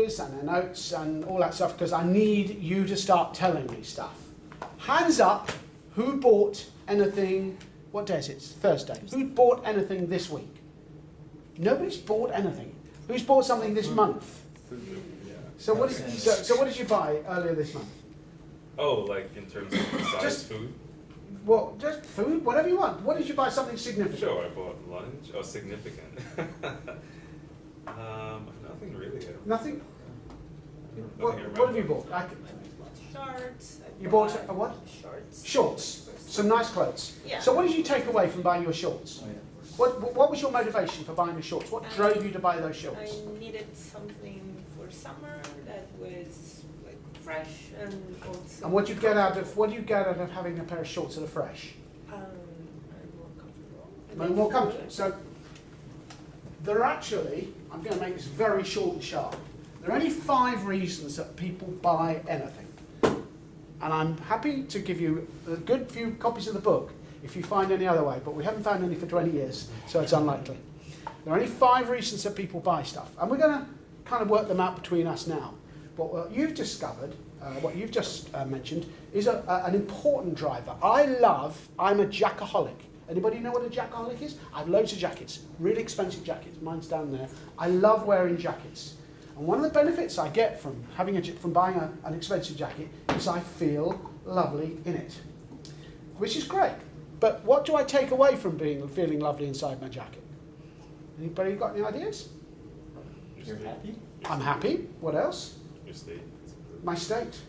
ideas and their notes and all that stuff because I need you to start telling me stuff. Hands up, who bought anything, what day is it? It's Thursday. Who bought anything this week? Nobody's bought anything. Who's bought something this month? So what did you buy earlier this month? Oh, like in terms of size, Just food? Well, just food, whatever you want. What did you buy something significant? Sure, I bought lunch. Oh, significant. Nothing really. Nothing? Nothing What have you bought? Shorts. You bought a what? Shorts. Shorts. Some nice clothes. Yeah. So what did you take away from buying your shorts? What was your motivation for buying the shorts? What drove you to buy those shorts? I needed something for summer that was like fresh and also. And what do you get out of having a pair of shorts that are fresh? I'm more comfortable. More comfortable. So there are actually, I'm going to make this very short and sharp. There are only 5 reasons that people buy anything. And I'm happy to give you a good few copies of the book if you find any other way, but we haven't found any for 20 years, so it's unlikely. There are only 5 reasons that people buy stuff, and we're going to kind of work them out between us now. But what you've discovered, what you've just mentioned, is an important driver. I'm a jackaholic. Anybody know what a jackaholic is? I have loads of jackets, really expensive jackets. Mine's down there. I love wearing jackets. And one of the benefits I get from buying an expensive jacket is I feel lovely in it, which is great. But what do I take away from feeling lovely inside my jacket? Anybody got any ideas? You're happy? I'm happy. What else? Your state. My state.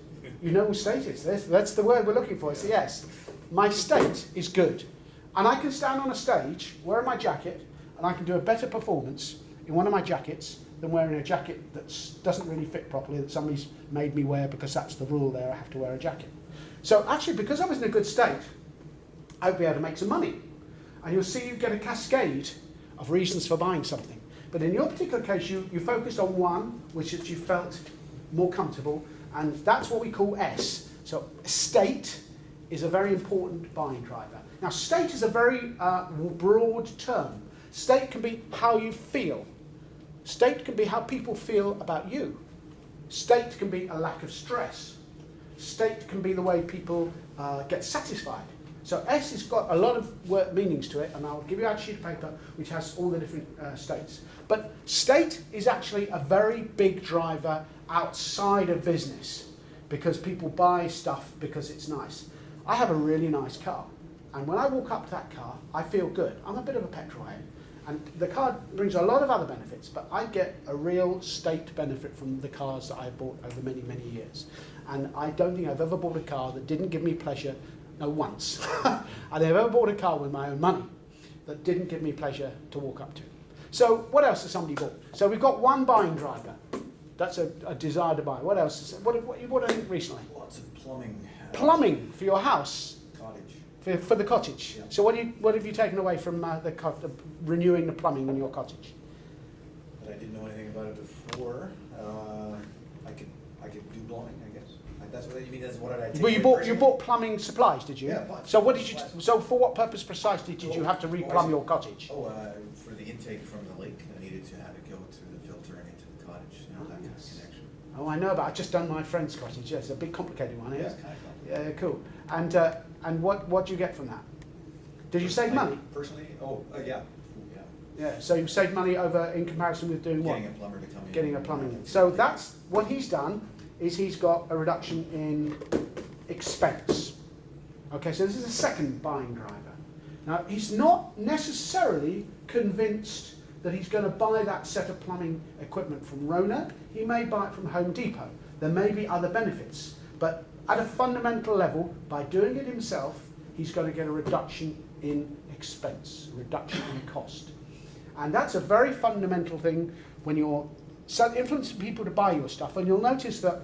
You know what state is. That's the word we're looking for. It's yes. My state is good. And I can stand on a stage wearing my jacket and I can do a better performance in one of my jackets than wearing a jacket that doesn't really fit properly, that somebody's made me wear because that's the rule there, I have to wear a jacket. So actually, because I was in a good state, I would be able to make some money. And you'll see you get a cascade of reasons for buying something. But in your particular case, you focused on one, which is you felt more comfortable, and that's what we call S. So state is a very important buying driver. Now, state is a very broad term. State can be how you feel. State can be how people feel about you. State can be a lack of stress. State can be the way people get satisfied. So S has got a lot of meanings to it, and I'll give you out a sheet of paper which has all the different states. But state is actually a very big driver outside of business because people buy stuff because it's nice. I have a really nice car, and when I walk up to that car, I feel good. I'm a bit of a petrol head. And the car brings a lot of other benefits, but I get a real state benefit from the cars that I've bought over many, many years. And I don't think I've ever bought a car that didn't give me pleasure, no, once. I've ever bought a car with my own money that didn't give me pleasure to walk up to. So what else has somebody bought? So we've got one buying driver. That's a desire to buy. What else? What you bought anything recently? Lots of plumbing. Plumbing for your house? Cottage. For the cottage. Yeah. So what have you taken away from renewing the plumbing in your cottage? But I didn't know anything about it before. I could do plumbing, I guess. That's what you mean. That's what I take. Well, you bought plumbing supplies, did you? Yeah, but So what did you? So for what purpose precisely did you have to replumb your cottage? Oh, for the intake from the lake, I needed to have it go through the filter and into the cottage. You know, that kind of connection. Oh, I know, but I've just done my friend's cottage. Yeah, it's a big, complicated one. Yeah, Yes. it's kind of complicated. Yeah, cool. And what do you get from that? Did you save money? Personally, yeah. Yeah. So you saved money over in comparison with doing what? Getting a plumber to come in. Getting a plumbing in. So that's what he's done. Is he's got a reduction in expense. Okay, so this is a second buying driver. Now, he's not necessarily convinced that he's going to buy that set of plumbing equipment from Rona. He may buy it from Home Depot. There may be other benefits. But at a fundamental level, by doing it himself, he's going to get a reduction in expense, a reduction in cost. And that's a very fundamental thing when you're influencing people to buy your stuff. And you'll notice that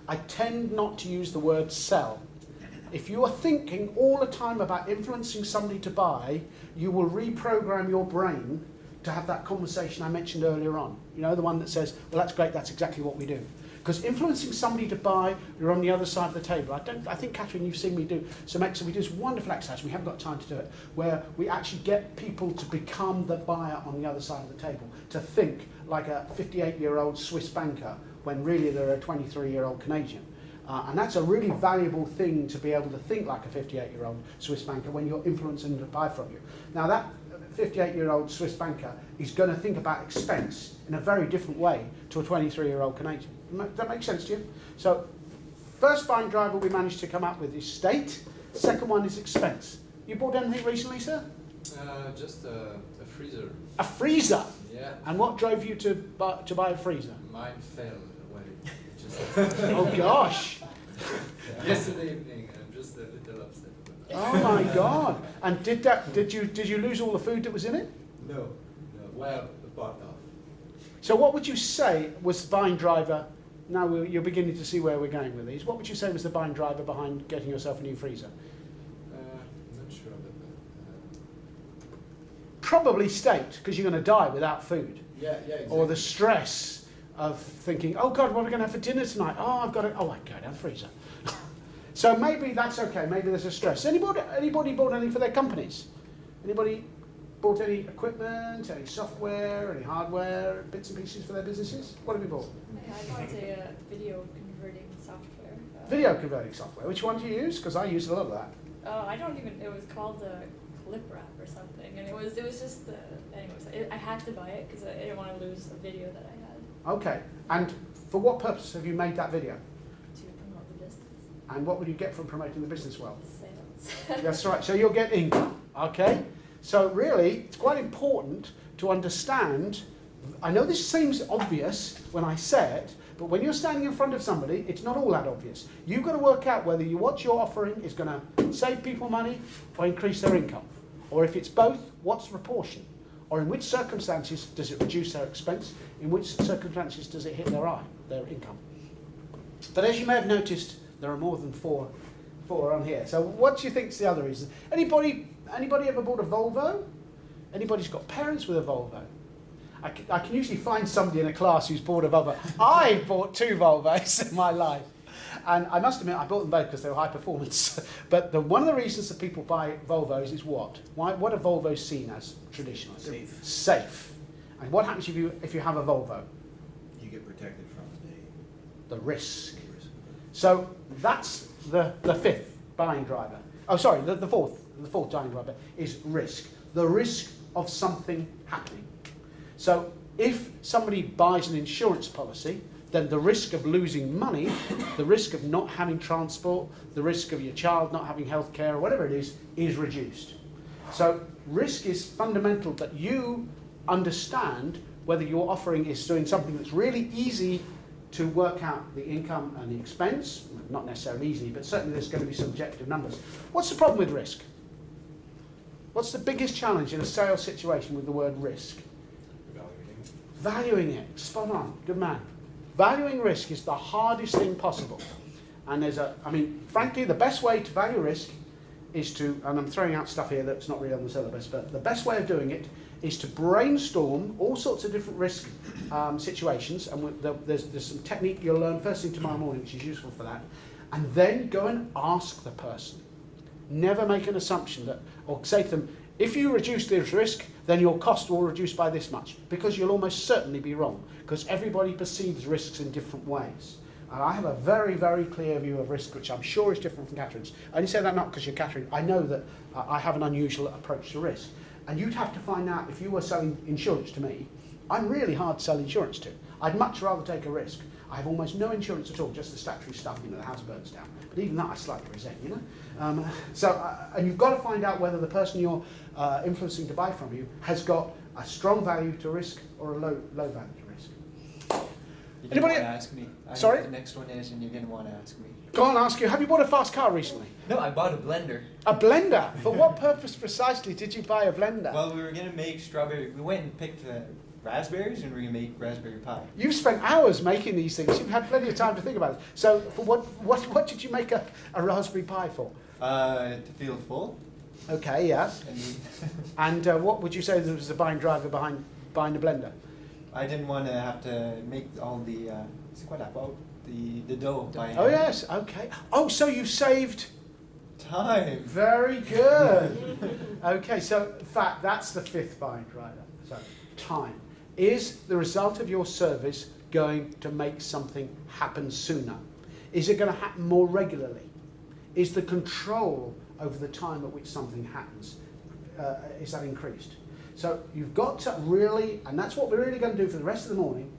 I tend not to use the word sell. If you are thinking all the time about influencing somebody to buy, you will reprogram your brain to have that conversation I mentioned earlier on. You know, the one that says, well, that's great, that's exactly what we do. Because influencing somebody to buy, you're on the other side of the table. I think, Catherine, you've seen me do some exercise. We do this wonderful exercise, we haven't got time to do it, where we actually get people to become the buyer on the other side of the table, to think like a 58-year-old Swiss banker when really they're a 23-year-old Canadian. And that's a really valuable thing, to be able to think like a 58-year-old Swiss banker when you're influencing them to buy from you. Now that 58-year-old Swiss banker is going to think about expense in a very different way to a 23-year-old Canadian. Does that make sense to you? So first buying driver we managed to come up with is state, second one is expense. You bought anything recently, sir? Just a freezer. A freezer? Yeah. And what drove you to buy a freezer? Mine fell when it just. Oh gosh! Yesterday evening, I'm just a little upset. Oh my God! And did you lose all the food that was in it? No. Well, part of. So what would you say was the buying driver? Now you're beginning to see where we're going with these. What would you say was the buying driver behind getting yourself a new freezer? Not sure about that. Probably state, because you're going to die without food. Yeah, exactly. Or the stress of thinking, oh God, what are we going to have for dinner tonight? Oh, I've got to, oh, I go down the freezer. So maybe that's okay. Maybe there's a stress. Anybody bought anything for their companies? Anybody bought any equipment, any software, any hardware, bits and pieces for their businesses? What have you bought? I bought a video converting software. Video converting software. Which one do you use? Because I use a lot of that. I don't even. It was called ClipWrap or something, and it was just. Anyways, I had to buy it because I didn't want to lose the video that I had Okay. And for what purpose have you made that video? to promote the business. And what would you get from promoting the business well? Sales. That's right. So you'll get income. Okay. So really, it's quite important to understand. I know this seems obvious when I say it, but when you're standing in front of somebody, it's not all that obvious. You've got to work out whether what you're offering is going to save people money or increase their income. Or if it's both, what's the proportion? Or in which circumstances does it reduce their expense? In which circumstances does it hit their income? But as you may have noticed, there are more than four on here. So what do you think's the other reason? Anybody ever bought a Volvo? Anybody's got parents with a Volvo? I can usually find somebody in a class who's bought a Volvo. I bought 2 Volvos in my life. And I must admit, I bought them both because they were high performance. But one of the reasons that people buy Volvos is what? What are Volvos seen as traditionally? Safe. Safe. And what happens if you have a Volvo? You get protected from The risk. the risk. So that's the fifth buying driver. Oh, sorry, the fourth buying driver is risk. The risk of something happening. So if somebody buys an insurance policy, then the risk of losing money, the risk of not having transport, the risk of your child not having health care, or whatever it is reduced. So risk is fundamental, that you understand whether your offering is doing something that's really easy to work out the income and the expense. Not necessarily easy, but certainly there's going to be subjective numbers. What's the problem with risk? What's the biggest challenge in a sales situation with the word risk? Valuing it. Spot on. Good man. Valuing risk is the hardest thing possible. And frankly, the best way to value risk is to, and I'm throwing out stuff here that's not really on the syllabus, but the best way of doing it is to brainstorm all sorts of different risk situations, and there's some technique you'll learn first thing tomorrow morning, which is useful for that, and then go and ask the person. Never make an assumption or say to them, if you reduce this risk, then your cost will reduce by this much, because you'll almost certainly be wrong, because everybody perceives risks in different ways. And I have a very, very clear view of risk, which I'm sure is different from Catherine's. I only say that not because you're Catherine. I know that I have an unusual approach to risk. And you'd have to find out, if you were selling insurance to me, I'm really hard to sell insurance to. I'd much rather take a risk. I have almost no insurance at all, just the statutory stuff, the house burns down. But even that I slightly resent, and you've got to find out whether the person you're influencing to buy from you has got a strong value to risk or a low value to risk. You're Anybody- going to ask me. I know Sorry? what the next one is, and you're going to want to ask me. Go on, ask you, have you bought a fast car recently? No, I bought a blender. A blender? For what purpose precisely did you buy a blender? Well, we were going to make strawberry. We went and picked raspberries, and we were going to make raspberry pie. You've spent hours making these things. You've had plenty of time to think about it. So, for what did you make a raspberry pie for? To feel full. Okay, yeah. And And what would you say was the buying driver behind buying a blender? I didn't want to have to make all the, c'est quoi la pâte? The dough by hand. Oh yes, okay. Oh, so you saved Time. very good. Okay, so in fact, that's the fifth bind right there. So time. Is the result of your service going to make something happen sooner? Is it going to happen more regularly? Is the control over the time at which something happens, is that increased? So you've got to really, and that's what we're really going to do for the rest of the morning,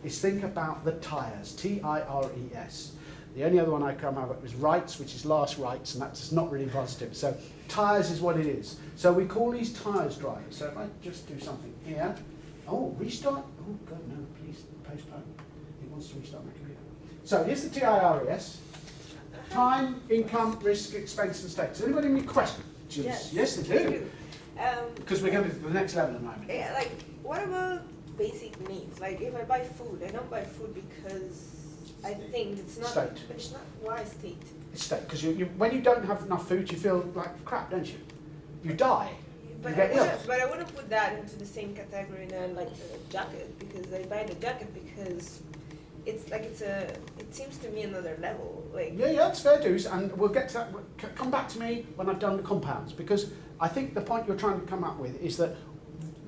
is think about the TIRES, T-I-R-E-S. The only other one I come up with is rights, which is last rights, and that's not really positive. So TIRES is what it is. So we call these TIRES drivers. So if I just do something here, oh, restart, oh God, no, please postpone. It wants to restart my computer. So here's the TIRES. Time, income, risk, expense, and stakes. Anybody have any questions? Yes, they do. Because we're going to the next level in a moment. Yeah, like, what about basic needs? Like, if I buy food, I don't buy food because I think it's not. State. But it's not why state. It's state, because when you don't have enough food, you feel like crap, don't you? You die. But You get ill. I wouldn't put that into the same category than like a jacket, because I buy the jacket because it's like it seems to me another level. Like, Yeah, it's fair dues, and we'll get to that. Come back to me when I've done the compounds, because I think the point you're trying to come up with is that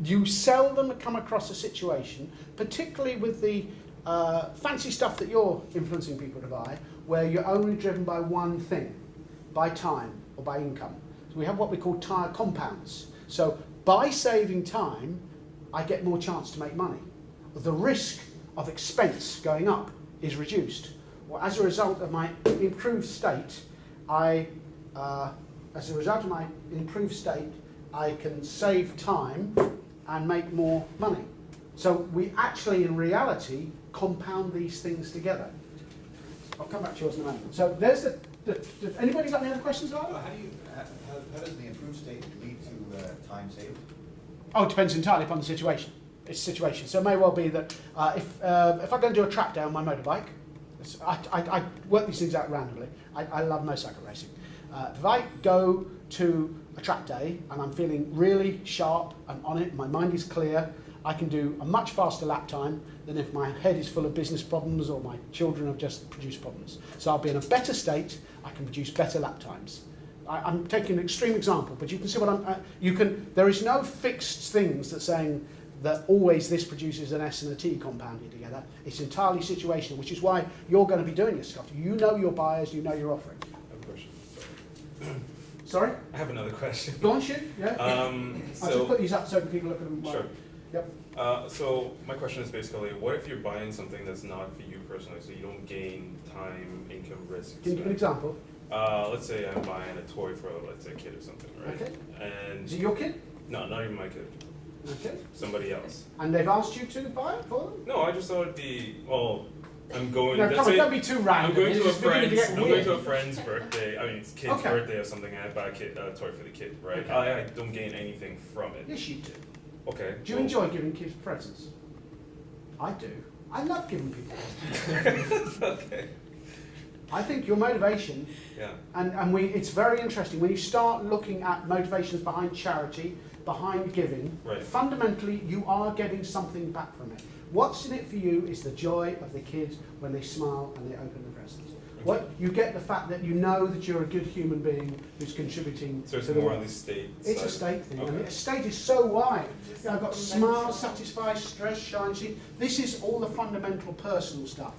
you seldom come across a situation, particularly with the fancy stuff that you're influencing people to buy, where you're only driven by one thing, by time or by income. So we have what we call tire compounds. So by saving time, I get more chance to make money. The risk of expense going up is reduced. Well, as a result of my improved state, I can save time and make more money. So we actually, in reality, compound these things together. I'll come back to yours in a moment. So there's anybody got any other questions about it? How does the improved state lead to time saved? Oh, it depends entirely upon the situation. It's situation. So it may well be that if I go and do a track day on my motorbike, I work these things out randomly. I love motorcycle racing. If I go to a track day and I'm feeling really sharp and on it, my mind is clear, I can do a much faster lap time than if my head is full of business problems or my children have just produced problems. So I'll be in a better state, I can produce better lap times. I'm taking an extreme example, but you can see what there is no fixed things that saying that always this produces an S and a T compounded together. It's entirely situational, which is why you're going to be doing this stuff. You know your buyers, you know your offering. I have a question. Sorry? I have another question. Go on, shoot. Yeah. I'll just put these up so people look at them. Sure. Yep. So my question is basically, what if you're buying something that's not for you personally, so you don't gain time, income, risk? Can you give an example? Let's say I'm buying a toy for, let's say, a kid or something, right? Okay. And Is it your kid? no, not even my kid. Okay. Somebody else. And they've asked you to buy it for them? No, I just thought I'm going. No, let's come on, say don't be too random. I'm going It's to a just beginning to friend's. get I'm going to a weird. friend's birthday. I mean, it's kid's Okay. birthday or something. And I buy a toy for the kid, right? Okay. I don't gain anything from it. Yes, you do. Okay. Do you enjoy giving kids presents? I do. I love giving people presents. Okay. I think your motivation, Yeah. and it's very interesting, when you start looking at motivations behind charity, behind giving, Right. fundamentally you are getting something back from it. What's in it for you is the joy of the kids when they smile and they open the presents. What you get the fact that you know that you're a good human being who's contributing So it's to the more world. on the state It's side. a state thing. Okay. I mean, a state is so wide. Just You know, I've got conventional. smile, satisfy, stress, shine. See, this is all the fundamental personal stuff.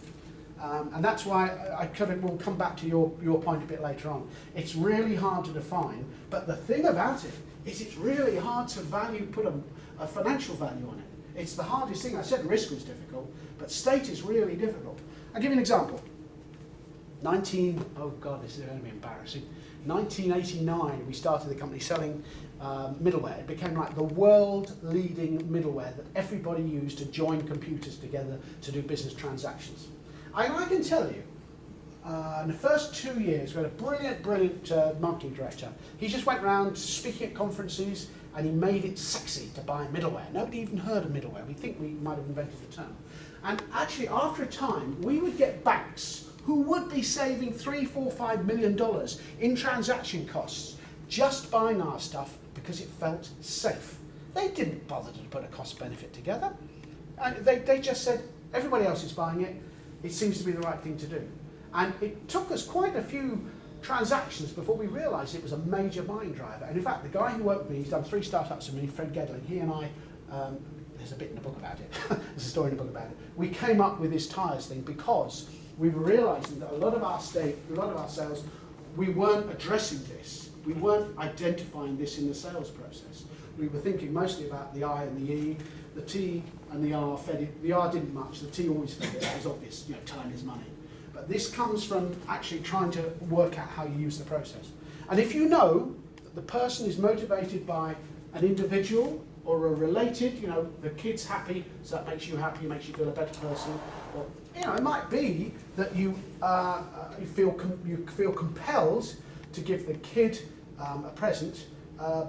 And that's why we'll come back to your point a bit later on. It's really hard to define, but the thing about it is it's really hard to put a financial value on it. It's the hardest thing. I said risk was difficult, but state is really difficult. I'll give you an example. Oh God, this is going to be embarrassing. 1989, we started the company selling middleware. It became like the world-leading middleware that everybody used to join computers together to do business transactions. And I can tell you, in the first 2 years, we had a brilliant marketing director. He just went around speaking at conferences, and he made it sexy to buy middleware. Nobody even heard of middleware. We think we might have invented the term. And actually, after a time, we would get banks who would be saving $3, $4, $5 million in transaction costs just buying our stuff because it felt safe. They didn't bother to put a cost benefit together. And they just said, everybody else is buying it, it seems to be the right thing to do. And it took us quite a few transactions before we realised it was a major buying driver. And in fact, the guy who worked with me, he's done 3 startups with me, Fred Gedling, he and I, there's a bit in the book about it, there's a story in the book about it. We came up with this tyres thing because we were realising that a lot of our sales, we weren't addressing this. We weren't identifying this in the sales process. We were thinking mostly about the I and the E, the T and the R fed it. The R didn't much, the T always fed it, that was obvious, time is money. But this comes from actually trying to work out how you use the process. And if you know that the person is motivated by an individual or a related, the kid's happy, so that makes you happy, makes you feel a better person. Or, it might be that you feel compelled to give the kid a present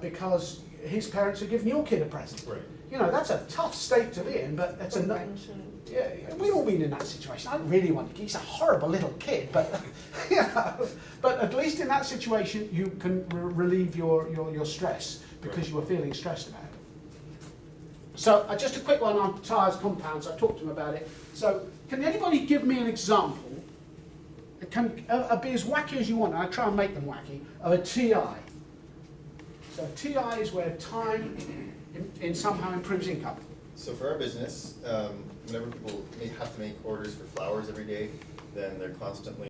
because his parents are giving your kid a present. Right. That's a tough state to be in, but it's a Convention. yeah, we all been in that situation. I don't really want to. He's a horrible little kid, but but at least in that situation you can relieve your stress because Right. you were feeling stressed about it. So just a quick one on tyres compounds. I talked to him about it. So can anybody give me an example? It can be as wacky as you want. I try and make them wacky. Of a TI. So TI is where time in somehow improves income. So for our business, whenever people have to make orders for flowers every day, then they're constantly